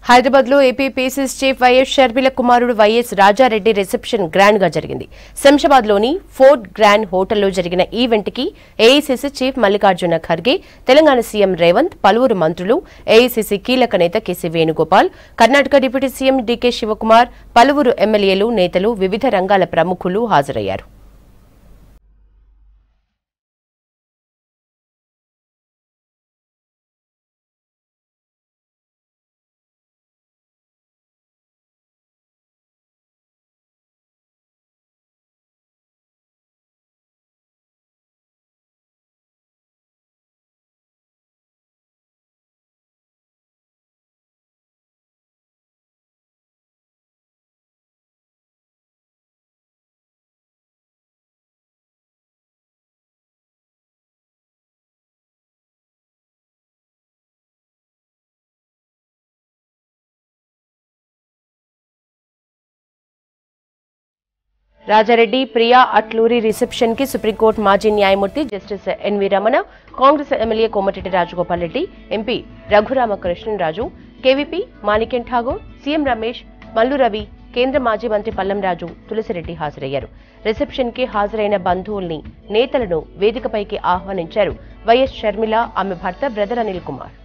హైదరాబాద్ లో AP PCC chief YS Sharmila కుమారుడు YS Rajareddy reception grand గా జరిగింది. శంషాబాద్ లోని ఫోర్ట్ గ్రాండ్ హోటల్లో జరిగిన ఈవెంట్ కి AICC chief Mallikarjuna Kharge, Telangana CM Revanth, పలువురు మంత్రులు, ఏఐసీసీ కీలక నేత KC Venugopal, Karnataka deputy CM DK Shivakumar, పలువురు ఎమ్మెల్యేలు, నేతలు, వివిధ రంగాల ప్రముఖులు హాజరయ్యారు. రాజారెడ్డి ప్రియా అట్లూరి రిసెప్షన్ కి సుప్రీంకోర్టు మాజీ న్యాయమూర్తి justice NV Ramana, Congress MLA Komatireddy Rajagopal Reddy, MP Raghuramakrishnaraju, KVP Manickam Tagore, CM Ramesh, Mallu Ravi, కేంద్ర మాజీ మంత్రి పల్లంరాజు, తులసిరెడ్డి హాజరయ్యారు. రిసెప్షన్ కి హాజరైన బంధువుల్ని, నేతలను వేదికపైకి ఆహ్వానించారు వైఎస్ షర్మిల, ఆమె భర్త బ్రదర్ అనిల్ కుమార్.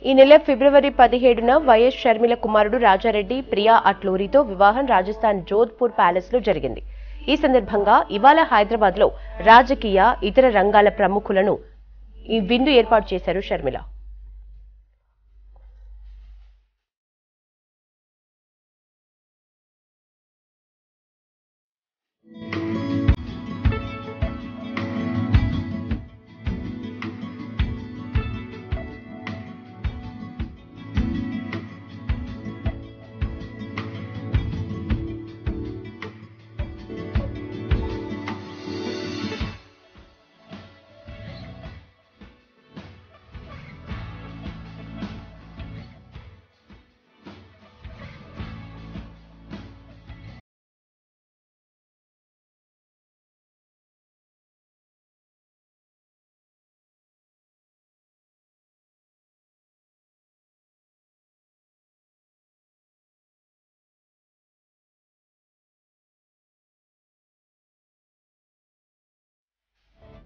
ఈ నెల ఫిబ్రవరి 17న వైఎస్ షర్మిల కుమారుడు రాజారెడ్డి ప్రియా అట్లూరితో వివాహం రాజస్థాన్ జోధ్పూర్ ప్యాలెస్ లో జరిగింది. ఈ సందర్భంగా ఇవాళ హైదరాబాద్ లో రాజకీయ, ఇతర రంగాల ప్రముఖులను ఈ విందు ఏర్పాటు చేశారు షర్మిల.